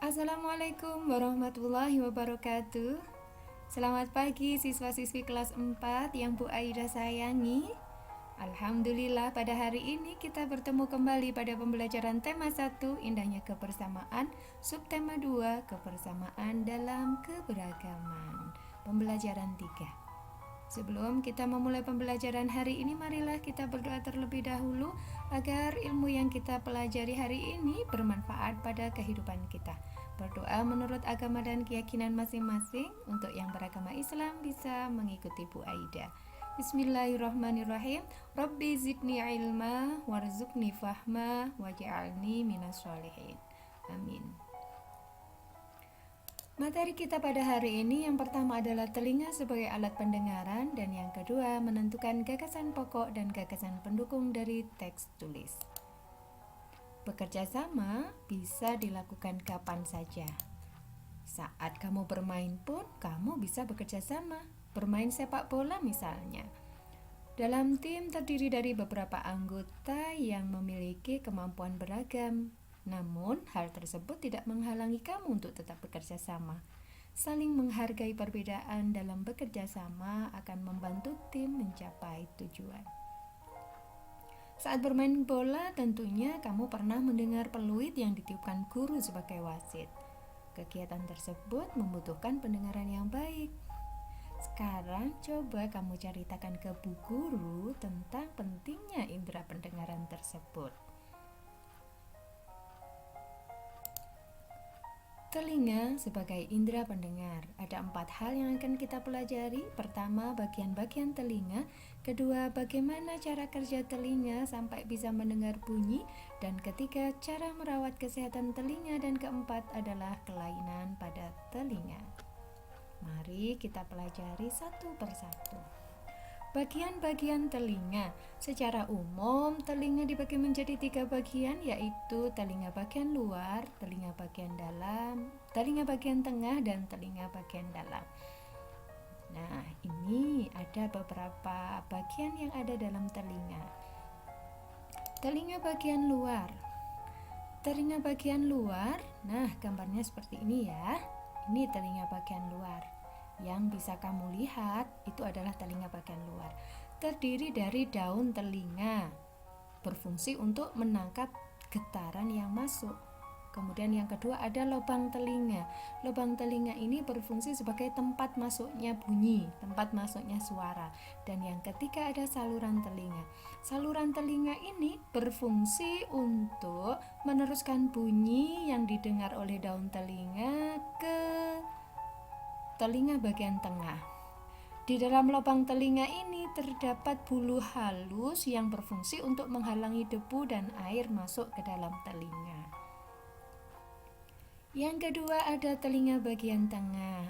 Assalamualaikum warahmatullahi wabarakatuh. Selamat pagi siswa-siswi kelas 4 yang Bu Aida sayangi. Alhamdulillah pada hari ini kita bertemu kembali pada pembelajaran tema 1 indahnya kebersamaan, subtema 2 kebersamaan dalam keberagaman. Pembelajaran 3. Sebelum kita memulai pembelajaran hari ini, marilah kita berdoa terlebih dahulu agar ilmu yang kita pelajari hari ini bermanfaat pada kehidupan kita. Berdoa menurut agama dan keyakinan masing-masing. Untuk yang beragama Islam bisa mengikuti Bu Aida. Bismillahirrahmanirrahim. Rabbi zidni ilma warzuqni fahma waj'alni minas sholihin. Amin. Materi kita pada hari ini yang pertama adalah telinga sebagai alat pendengaran, dan yang kedua menentukan gagasan pokok dan gagasan pendukung dari teks tulis. Bekerja sama bisa dilakukan kapan saja. Saat kamu bermain pun kamu bisa bekerja sama. Bermain sepak bola misalnya. Dalam tim terdiri dari beberapa anggota yang memiliki kemampuan beragam. Namun, hal tersebut tidak menghalangi kamu untuk tetap bekerja sama. Saling menghargai perbedaan dalam bekerja sama akan membantu tim mencapai tujuan. Saat bermain bola, tentunya kamu pernah mendengar peluit yang ditiupkan guru sebagai wasit. Kegiatan tersebut membutuhkan pendengaran yang baik. Sekarang coba kamu ceritakan ke Bu Guru tentang pentingnya indera pendengaran tersebut. Telinga sebagai indera pendengar. Ada 4 hal yang akan kita pelajari. Pertama, bagian-bagian telinga. Kedua, bagaimana cara kerja telinga sampai bisa mendengar bunyi. Dan ketiga, cara merawat kesehatan telinga. Dan keempat adalah kelainan pada telinga. Mari kita pelajari satu persatu. Bagian-bagian telinga. Secara umum, telinga dibagi menjadi 3 bagian, yaitu telinga bagian luar, telinga bagian dalam, telinga bagian tengah, dan telinga bagian dalam. Nah, ini ada beberapa bagian yang ada dalam telinga. Telinga bagian luar. Telinga bagian luar, nah gambarnya seperti ini ya. Ini telinga bagian luar. Yang bisa kamu lihat itu adalah telinga bagian luar. Terdiri dari daun telinga, berfungsi untuk menangkap getaran yang masuk. Kemudian yang kedua ada lubang telinga. Lubang telinga ini berfungsi sebagai tempat masuknya bunyi, tempat masuknya suara. Dan yang ketiga ada saluran telinga. Saluran telinga ini berfungsi untuk meneruskan bunyi yang didengar oleh daun telinga ke telinga bagian tengah. Di dalam lubang telinga ini terdapat bulu halus yang berfungsi untuk menghalangi debu dan air masuk ke dalam telinga. Yang kedua ada telinga bagian tengah.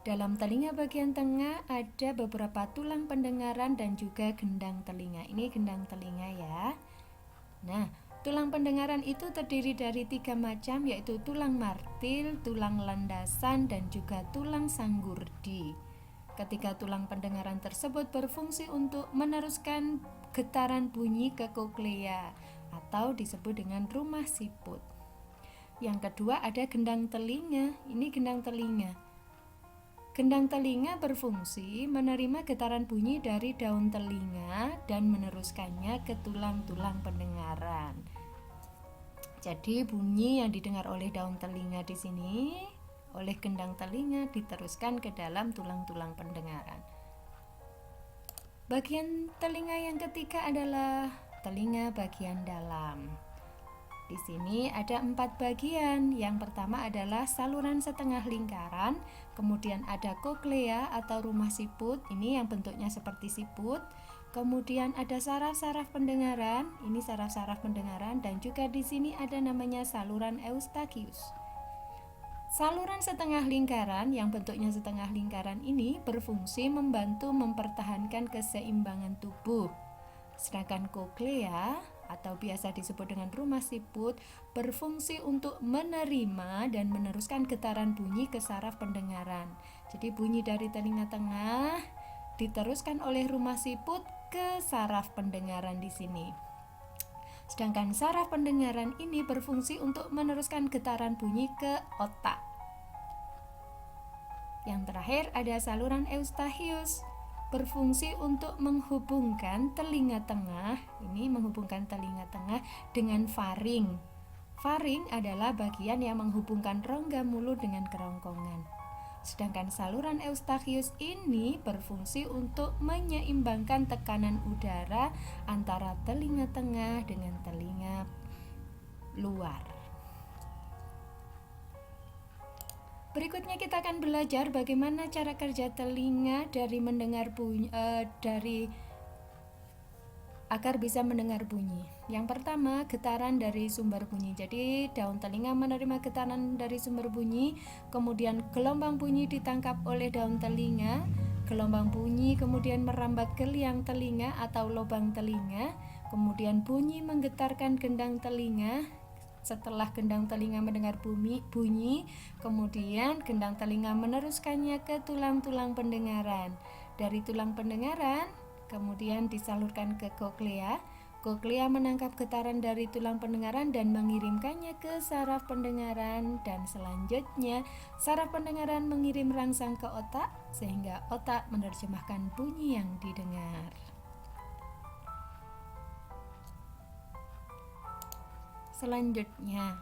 Dalam telinga bagian tengah ada beberapa tulang pendengaran dan juga gendang telinga. Ini gendang telinga ya. Nah, tulang pendengaran itu terdiri dari 3 macam, yaitu tulang martil, tulang landasan, dan juga tulang sanggurdi. Ketiga tulang pendengaran tersebut berfungsi untuk meneruskan getaran bunyi ke koklea atau disebut dengan rumah siput. Yang kedua ada gendang telinga. Ini gendang telinga. Gendang telinga berfungsi menerima getaran bunyi dari daun telinga dan meneruskannya ke tulang-tulang pendengaran. Jadi bunyi yang didengar oleh daun telinga di sini, oleh gendang telinga diteruskan ke dalam tulang-tulang pendengaran. Bagian telinga yang ketiga adalah telinga bagian dalam. Di sini ada 4 bagian. Yang pertama adalah saluran setengah lingkaran, kemudian ada koklea atau rumah siput, ini yang bentuknya seperti siput. Kemudian ada saraf-saraf pendengaran, ini saraf-saraf pendengaran, dan juga di sini ada namanya saluran eustachius. Saluran setengah lingkaran yang bentuknya setengah lingkaran ini berfungsi membantu mempertahankan keseimbangan tubuh. Sedangkan koklea atau biasa disebut dengan rumah siput berfungsi untuk menerima dan meneruskan getaran bunyi ke saraf pendengaran. Jadi bunyi dari telinga tengah diteruskan oleh rumah siput ke saraf pendengaran di sini. Sedangkan saraf pendengaran ini berfungsi untuk meneruskan getaran bunyi ke otak. Yang terakhir ada saluran eustachius, berfungsi untuk menghubungkan telinga tengah, dengan faring. Faring adalah bagian yang menghubungkan rongga mulut dengan kerongkongan. Sedangkan saluran eustachius ini berfungsi untuk menyeimbangkan tekanan udara antara telinga tengah dengan telinga luar. Berikutnya kita akan belajar bagaimana cara kerja telinga dari mendengar bunyi, agar bisa mendengar bunyi. Yang pertama, getaran dari sumber bunyi. Jadi daun telinga menerima getaran dari sumber bunyi, kemudian gelombang bunyi ditangkap oleh daun telinga. Gelombang bunyi kemudian merambat ke liang telinga atau lubang telinga. Kemudian bunyi menggetarkan gendang telinga. Setelah gendang telinga mendengar bunyi, kemudian gendang telinga meneruskannya ke tulang-tulang pendengaran. Dari tulang pendengaran, kemudian disalurkan ke koklea. Koklea menangkap getaran dari tulang pendengaran dan mengirimkannya ke saraf pendengaran, dan selanjutnya saraf pendengaran mengirim rangsang ke otak sehingga otak menerjemahkan bunyi yang didengar. Selanjutnya,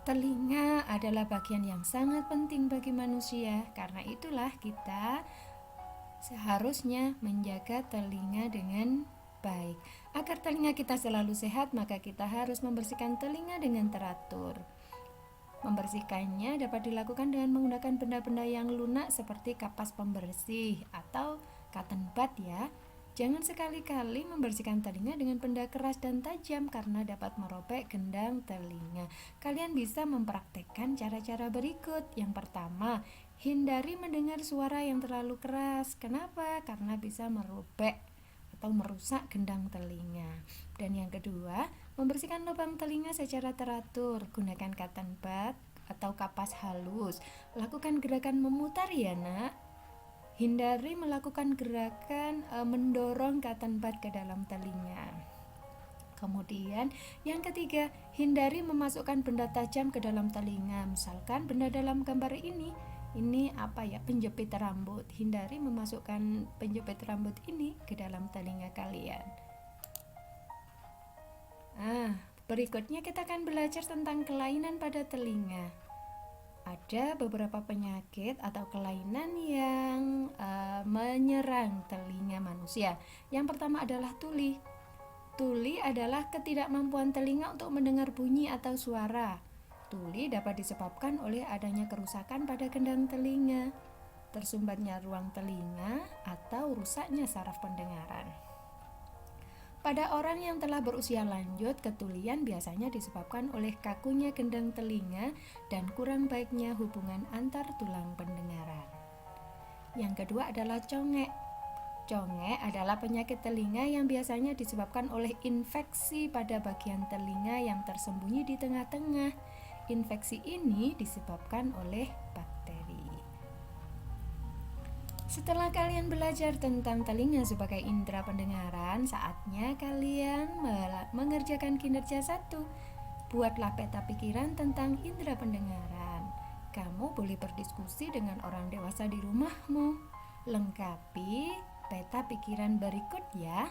telinga adalah bagian yang sangat penting bagi manusia. Karena itulah kita seharusnya menjaga telinga dengan baik. Agar telinga kita selalu sehat, maka kita harus membersihkan telinga dengan teratur. Membersihkannya dapat dilakukan dengan menggunakan benda-benda yang lunak seperti kapas pembersih atau cotton bud ya. Jangan sekali-kali membersihkan telinga dengan benda keras dan tajam karena dapat merobek gendang telinga. Kalian bisa mempraktekkan cara-cara berikut. Yang pertama, hindari mendengar suara yang terlalu keras. Kenapa? Karena bisa merobek atau merusak gendang telinga. Dan yang kedua, membersihkan lubang telinga secara teratur. Gunakan cotton bud atau kapas halus. Lakukan gerakan memutar ya nak. Hindari melakukan gerakan mendorong cotton bud ke dalam telinga. Kemudian yang ketiga, hindari memasukkan benda tajam ke dalam telinga. Misalkan benda dalam gambar ini penjepit rambut. Hindari memasukkan penjepit rambut ini ke dalam telinga kalian. Berikutnya kita akan belajar tentang kelainan pada telinga. Ada beberapa penyakit atau kelainan yang menyerang telinga manusia. Yang pertama adalah tuli. Tuli adalah ketidakmampuan telinga untuk mendengar bunyi atau suara. Tuli dapat disebabkan oleh adanya kerusakan pada gendang telinga, tersumbatnya ruang telinga, atau rusaknya saraf pendengaran. Pada orang yang telah berusia lanjut, ketulian biasanya disebabkan oleh kakunya gendang telinga dan kurang baiknya hubungan antar tulang pendengaran. Yang kedua adalah congek. Congek adalah penyakit telinga yang biasanya disebabkan oleh infeksi pada bagian telinga yang tersembunyi di tengah-tengah. Infeksi ini disebabkan oleh bakteri. Setelah kalian belajar tentang telinga sebagai indera pendengaran, saatnya kalian mengerjakan kinerja 1. Buatlah peta pikiran tentang indera pendengaran. Kamu boleh berdiskusi dengan orang dewasa di rumahmu. Lengkapi peta pikiran berikut ya.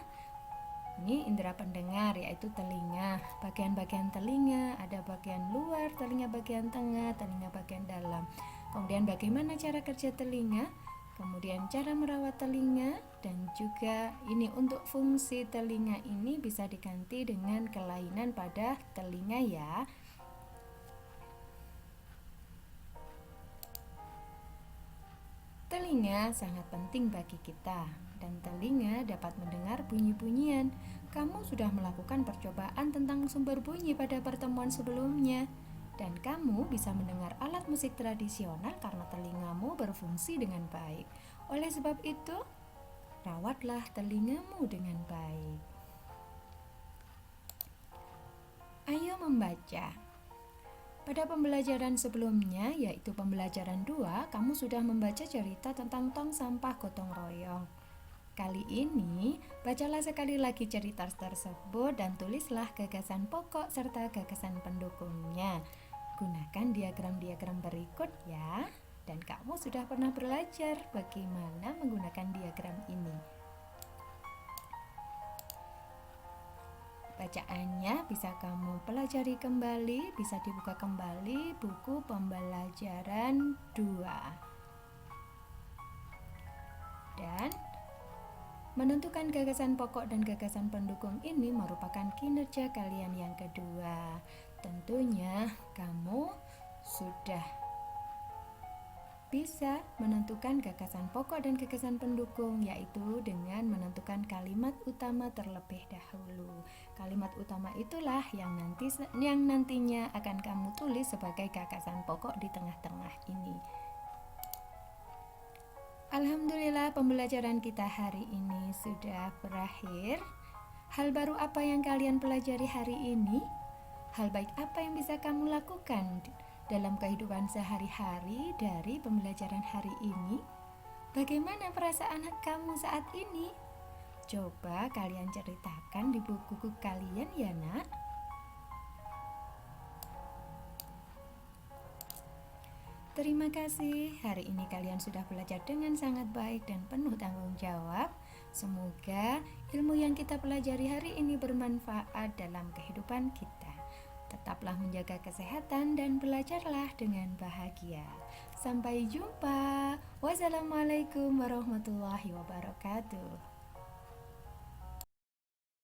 Ini indera pendengar, yaitu telinga. Bagian-bagian telinga, ada bagian luar, telinga bagian tengah, telinga bagian dalam. Kemudian bagaimana cara kerja telinga? Kemudian cara merawat telinga, dan juga ini untuk fungsi telinga ini bisa diganti dengan kelainan pada telinga ya. Telinga sangat penting bagi kita, dan telinga dapat mendengar bunyi-bunyian. Kamu sudah melakukan percobaan tentang sumber bunyi pada pertemuan sebelumnya. Dan kamu bisa mendengar alat musik tradisional karena telingamu berfungsi dengan baik. Oleh sebab itu, rawatlah telingamu dengan baik. Ayo membaca. Pada pembelajaran sebelumnya, yaitu pembelajaran 2, kamu sudah membaca cerita tentang tong sampah gotong royong. Kali ini, bacalah sekali lagi cerita tersebut dan tulislah gagasan pokok serta gagasan pendukungnya. Gunakan diagram-diagram berikut ya. Dan kamu sudah pernah belajar bagaimana menggunakan diagram ini. Bacaannya bisa kamu pelajari kembali, bisa dibuka kembali buku pembelajaran 2. Dan menentukan gagasan pokok dan gagasan pendukung ini merupakan kinerja kalian yang kedua. Tentunya kamu sudah bisa menentukan gagasan pokok dan gagasan pendukung, yaitu dengan menentukan kalimat utama terlebih dahulu. Kalimat utama itulah yang nantinya akan kamu tulis sebagai gagasan pokok di tengah-tengah ini. Alhamdulillah, pembelajaran kita hari ini sudah berakhir. Hal baru apa yang kalian pelajari hari ini? Hal baik apa yang bisa kamu lakukan dalam kehidupan sehari-hari dari pembelajaran hari ini? Bagaimana perasaan kamu saat ini? Coba kalian ceritakan di buku kalian ya, Nak. Terima kasih, hari ini kalian sudah belajar dengan sangat baik dan penuh tanggung jawab. Semoga ilmu yang kita pelajari hari ini bermanfaat dalam kehidupan kita. Tetaplah menjaga kesehatan dan belajarlah dengan bahagia. Sampai jumpa. Wassalamualaikum warahmatullahi wabarakatuh.